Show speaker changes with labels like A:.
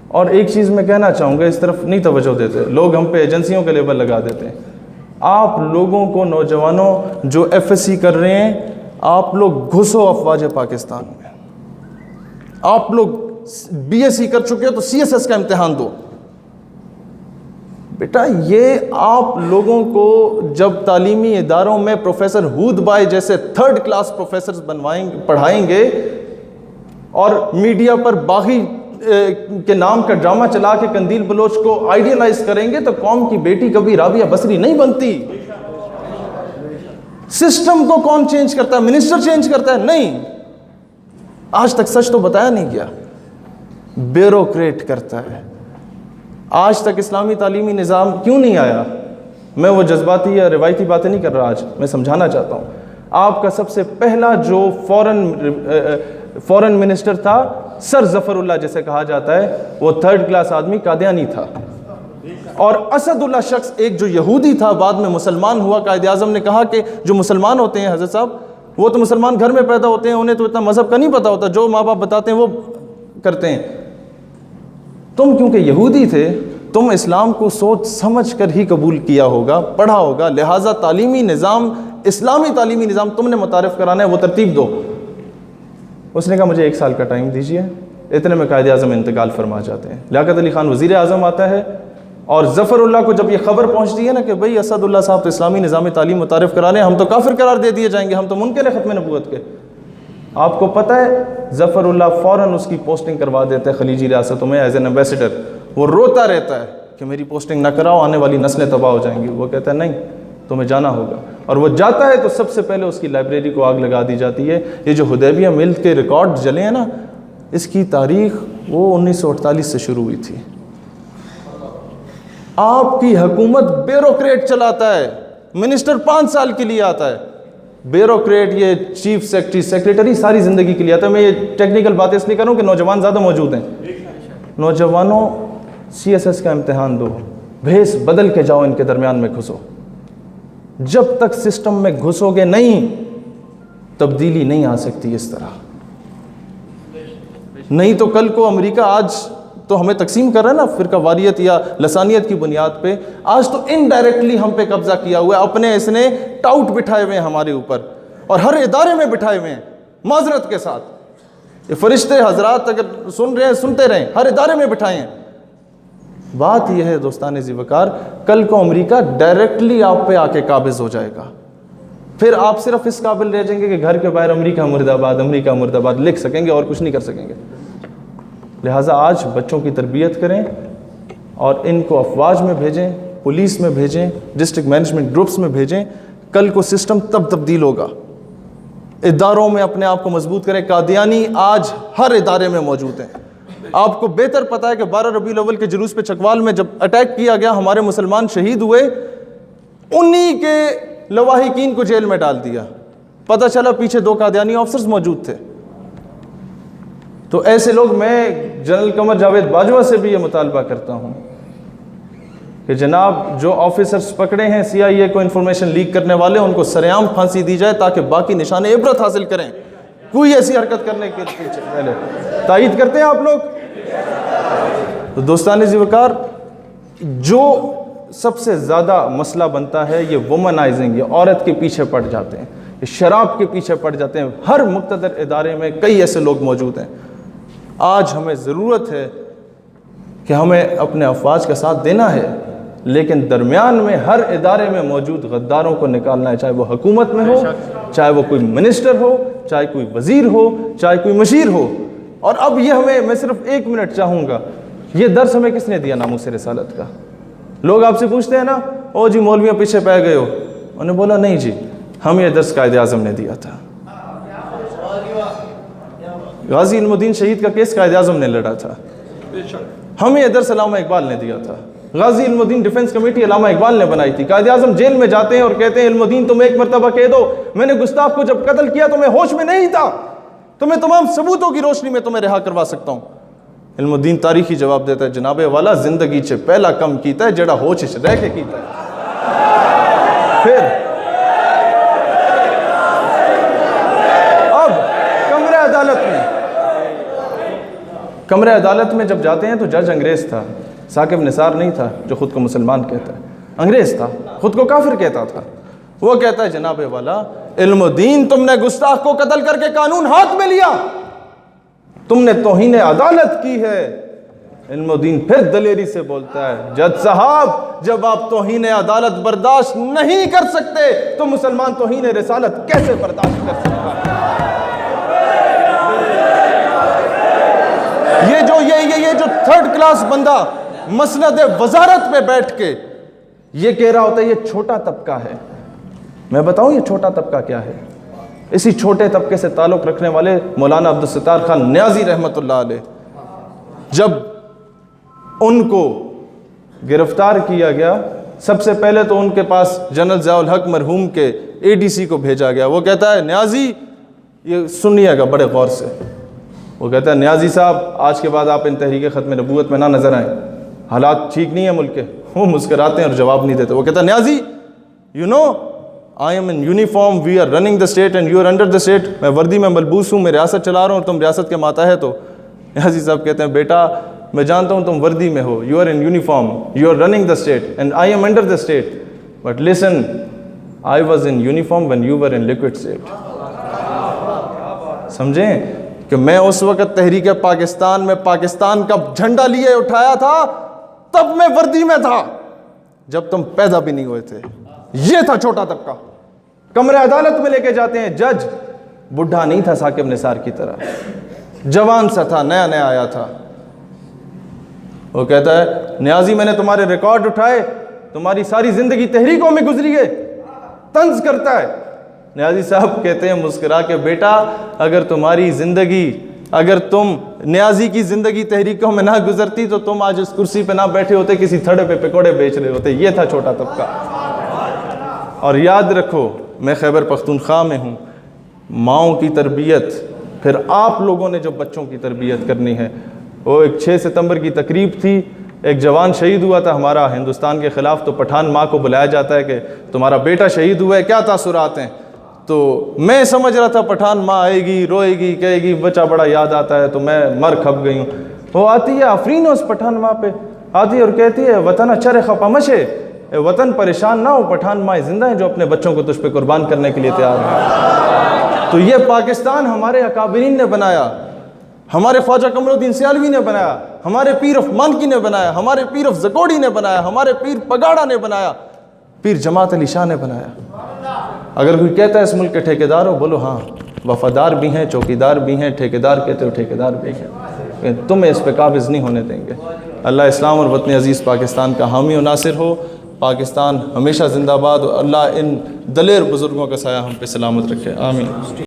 A: اور ایک چیز میں کہنا چاہوں گا، اس طرف نہیں توجہ دیتے لوگ، ہم پہ ایجنسیوں کے لیبل لگا دیتے ہیں. آپ لوگوں کو، نوجوانوں جو ایف ایس سی کر رہے ہیں، آپ لوگ گھسو افواج پاکستان میں. آپ لوگ بی ایس سی کر چکے ہو تو سی ایس ایس کا امتحان دو. بیٹا یہ آپ لوگوں کو جب تعلیمی اداروں میں پروفیسر ہود بھائی جیسے 3rd کلاس پروفیسرز پڑھائیں گے اور میڈیا پر باغی کے نام کا ڈرامہ چلا کے قندیل بلوچ کو آئیڈیلائز کریں گے تو قوم کی بیٹی کبھی رابعہ بصری نہیں بنتی. سسٹم کو کون چینج کرتا ہے؟ منسٹر چینج کرتا ہے؟ نہیں. آج تک سچ تو بتایا نہیں گیا، بیوروکریٹ کرتا ہے. آج تک اسلامی تعلیمی نظام کیوں نہیں آیا؟ میں وہ جذباتی یا روایتی باتیں نہیں کر رہا، آج میں سمجھانا چاہتا ہوں. آپ کا سب سے پہلا جو فورن منسٹر تھا، سر ظفر اللہ جسے کہا جاتا ہے، وہ 3rd کلاس آدمی قادیانی تھا. اور اسد اللہ شخص ایک جو یہودی تھا، بعد میں مسلمان ہوا. قائد اعظم نے کہا کہ جو مسلمان ہوتے ہیں حضرت صاحب، وہ تو مسلمان گھر میں پیدا ہوتے ہیں، انہیں تو اتنا مذہب کا نہیں پتہ ہوتا، جو ماں باپ بتاتے ہیں وہ کرتے ہیں. تم کیونکہ یہودی تھے، تم اسلام کو سوچ سمجھ کر ہی قبول کیا ہوگا، پڑھا ہوگا، لہٰذا تعلیمی نظام، اسلامی تعلیمی نظام تم نے متعارف کرانا ہے، وہ ترتیب دو. اس نے کہا مجھے 1 سال کا ٹائم دیجیے. اتنے میں قائد اعظم انتقال فرما جاتے ہیں. لیاقت علی خان وزیر اعظم آتا ہے، اور ظفر اللہ کو جب یہ خبر پہنچتی ہے نا کہ بھئی اسد اللہ صاحب تو اسلامی نظام تعلیم متعارف کرانے ہیں، ہم تو کافر قرار دے دیے جائیں گے، ہم تو منکر ہیں ختم نبوت کے. آپ کو پتہ ہے ظفر اللہ فوراً اس کی پوسٹنگ کروا دیتے ہیں خلیجی ریاستوں میں ایز این ایمبیسڈر. وہ روتا رہتا ہے کہ میری پوسٹنگ نہ کراؤ، آنے والی نسلیں تباہ ہو جائیں گی. وہ کہتا ہے نہیں، تمہیں جانا ہوگا. اور وہ جاتا ہے تو سب سے پہلے اس کی لائبریری کو آگ لگا دی جاتی ہے. یہ جو حدیبیہ مل کے ریکارڈ جلے ہیں نا، اس کی تاریخ وہ 1948 سے شروع ہوئی تھی. آپ کی حکومت بیوروکریٹ چلاتا ہے، منسٹر 5 سال کے لیے آتا ہے. بیوروکریٹ، یہ چیف سیکریٹری ساری زندگی کے لیے آتا ہے. میں یہ ٹیکنیکل باتیں اس لیے کروں کہ نوجوان زیادہ موجود ہیں. نوجوانوں سی ایس ایس کا امتحان دو، بھیس بدل کے جاؤ، ان کے درمیان میں گھسو. جب تک سسٹم میں گھسو گے نہیں، تبدیلی نہیں آ سکتی اس طرح. نہیں تو کل کو امریکہ آج تو ہمیں تقسیم کر رہا ہے نا فرقہ واریت یا لسانیت کی بنیاد پہ، آج تو انڈائریکٹلی ہم پہ قبضہ کیا ہوا ہے. اپنے اس نے ٹاؤٹ بٹھائے ہوئے ہیں ہمارے اوپر، اور ہر ادارے میں بٹھائے ہوئے ہیں معذرت کے ساتھ. یہ فرشتے حضرات اگر سن رہے ہیں سنتے رہیں، ہر ادارے میں بٹھائے ہیں. بات یہ ہے دوستان ذی وقار، کل کو امریکہ ڈائریکٹلی آپ پہ آ کے قابض ہو جائے گا. پھر آپ صرف اس قابل رہ جائیں گے کہ گھر کے باہر امریکہ مرد آباد، امریکہ مرد آباد لکھ سکیں گے اور کچھ نہیں کر سکیں گے. لہٰذا آج بچوں کی تربیت کریں اور ان کو افواج میں بھیجیں، پولیس میں بھیجیں، ڈسٹرکٹ مینجمنٹ گروپس میں بھیجیں. کل کو سسٹم تب تبدیل ہوگا. اداروں میں اپنے آپ کو مضبوط کریں. قادیانی آج ہر ادارے میں موجود ہیں. آپ کو بہتر پتہ ہے کہ 12 ربیع الاول کے جلوس پہ چکوال میں جب اٹیک کیا گیا، ہمارے مسلمان شہید ہوئے، انہی کے لواحقین کو جیل میں ڈال دیا. پتہ چلا پیچھے 2 قادیانی آفسرز موجود تھے. تو ایسے لوگ، میں جنرل قمر جاوید باجوہ سے بھی یہ مطالبہ کرتا ہوں کہ جناب جو آفیسرز پکڑے ہیں سی آئی اے کو انفارمیشن لیک کرنے والے، ان کو سرعام پھانسی دی جائے تاکہ باقی نشان عبرت حاصل کریں. کوئی ایسی حرکت کرنے کے پیچھے پہلے تائید کرتے ہیں آپ لوگ. تو دوستان ذی وقار، جو سب سے زیادہ مسئلہ بنتا ہے یہ وومنائزنگ، یہ عورت کے پیچھے پڑ جاتے ہیں، یہ شراب کے پیچھے پڑ جاتے ہیں. ہر مقتدر ادارے میں کئی ایسے لوگ موجود ہیں. آج ہمیں ضرورت ہے کہ ہمیں اپنے افواج کا ساتھ دینا ہے، لیکن درمیان میں ہر ادارے میں موجود غداروں کو نکالنا ہے، چاہے وہ حکومت میں ہو، چاہے وہ کوئی منسٹر ہو، چاہے کوئی وزیر ہو، چاہے کوئی مشیر ہو. اور اب یہ میں صرف 1 منٹ چاہوں گا، یہ درس ہمیں کس نے دیا ناموس رسالت کا؟ لوگ آپ سے پوچھتے ہیں نا، او جی مولویوں پیچھے پہ گئے ہو. انہوں نے بولا نہیں جی، ہم یہ درس قائد اعظم نے دیا تھا. غازی علم الدین شہید کا کیس قائد اعظم نے لڑا تھا. ہمیں یہ درس علامہ اقبال نے دیا تھا. غازی علم الدین ڈیفنس کمیٹی علامہ اقبال نے بنائی تھی. قائد اعظم جیل میں جاتے ہیں اور کہتے ہیں علم الدین تم 1 مرتبہ کہہ دو میں نے گستاخ کو جب قتل کیا تو میں ہوش میں نہیں تھا، تو میں تمام ثبوتوں کی روشنی میں تمہیں رہا کروا سکتا ہوں. علم الدین تاریخی جواب دیتا ہے، جناب والا زندگی چ پہلا کم کیتا ہے جڑا ہوش چ رہ کے کیتا ہے. پھر اب کمرہ عدالت میں کمرے عدالت میں جب جاتے ہیں تو جج انگریز تھا، ثاقب نثار نہیں تھا جو خود کو مسلمان کہتا ہے، انگریز تھا، خود کو کافر کہتا تھا۔ وہ کہتا ہے جناب والا علم و دین تم نے گستاخ کو قتل کر کے قانون ہاتھ میں لیا، تم نے توہین عدالت کی ہے۔ علم و دین پھر دلیری سے بولتا ہے جج صاحب جب آپ توہین عدالت برداشت نہیں کر سکتے تو مسلمان توہین رسالت کیسے برداشت کر سکتا ہے؟ یہ جو تھرڈ کلاس بندہ مسند وزارت پہ بیٹھ کے یہ کہہ رہا ہوتا ہے یہ چھوٹا طبقہ ہے، میں بتاؤں یہ چھوٹا طبقہ کیا ہے؟ اسی چھوٹے طبقے سے تعلق رکھنے والے مولانا عبدالستار خان نیازی رحمۃ اللہ علیہ، جب ان کو گرفتار کیا گیا سب سے پہلے تو ان کے پاس جنرل ضیاء الحق مرحوم کے ADC کو بھیجا گیا۔ وہ کہتا ہے نیازی، یہ سنیے گا بڑے غور سے، وہ کہتا ہے نیازی صاحب آج کے بعد آپ ان تحریک ختم نبوت میں نہ نظر آئیں، حالات ٹھیک نہیں ہیں ملک کے۔ وہ مسکراتے ہیں اور جواب نہیں دیتے۔ وہ کہتا ہے Niazi you know I am in uniform, we are running the state and you are under the state، میں وردی میں ملبوس ہوں، میں ریاست چلا رہا ہوں اور تم ریاست کے ماتحت ہو۔ نیازی صاحب کہتے ہیں بیٹا میں جانتا ہوں تم وردی میں ہو، you are in uniform, you are running the state and I am under the state, but listen I was in uniform when you were in liquid state۔ سمجھیں کہ میں اس وقت تحریک پاکستان میں پاکستان کا جھنڈا لیے اٹھایا تھا، تب میں وردی میں تھا جب تم پیدا بھی نہیں ہوئے تھے۔ یہ تھا چھوٹا طبقہ۔ کمرے عدالت میں لے کے جاتے ہیں، جج بڈھا نہیں تھا ثاقب نثار کی طرح، جوان سا تھا، نیا نیا آیا تھا۔ وہ کہتا ہے نیازی میں نے تمہارے ریکارڈ اٹھائے، تمہاری ساری زندگی تحریکوں میں گزری ہے، طنز کرتا ہے۔ نیازی صاحب کہتے ہیں مسکرا کے بیٹا اگر تمہاری زندگی، اگر تم نیازی کی زندگی تحریکوں میں نہ گزرتی تو تم آج اس کرسی پہ نہ بیٹھے ہوتے، کسی تھڑے پہ پکوڑے بیچ رہے ہوتے۔ یہ تھا چھوٹا طبقہ۔ اور یاد رکھو میں خیبر پختونخوا میں ہوں، ماؤں کی تربیت، پھر آپ لوگوں نے جو بچوں کی تربیت کرنی ہے۔ وہ ایک 6 ستمبر کی تقریب تھی، ایک جوان شہید ہوا تھا ہمارا ہندوستان کے خلاف، تو پٹھان ماں کو بلایا جاتا ہے کہ تمہارا بیٹا شہید ہوا ہے، کیا تاثرات ہیں؟ تو میں سمجھ رہا تھا پٹھان ماں آئے گی، روئے گی، کہے گی بچہ بڑا یاد آتا ہے، تو میں مر کھپ گئی ہوں۔ وہ آتی ہے آفرین اس پٹھان ماں پہ، آتی ہے اور کہتی ہے وطن اچھر خپمشے، وطن پریشان نہ ہو، پٹھان ماں زندہ ہیں جو اپنے بچوں کو تجھ پہ قربان کرنے کے لیے تیار ہیں۔ تو یہ پاکستان ہمارے اکابرین نے بنایا، ہمارے خواجہ قمر الدین سیالوی نے بنایا، ہمارے پیر آف مانکی نے بنایا، ہمارے پیر آف زکوڑی نے بنایا، ہمارے پیر پگاڑا نے بنایا، پیر جماعت علی شاہ نے بنایا۔ اگر کوئی کہتا ہے اس ملک کے ٹھیکیدار ہو، بولو ہاں وفادار بھی ہیں، چوکیدار بھی ہیں، ٹھیکیدار کہتے ہو ٹھیکیدار بھی ہیں، تمہیں اس پہ قابض نہیں ہونے دیں گے۔ اللہ اسلام اور وطن عزیز پاکستان کا حامی و ناصر ہو۔ پاکستان ہمیشہ زندہ باد، اور اللہ ان دلیر بزرگوں کا سایہ ہم پہ سلامت رکھے، آمین۔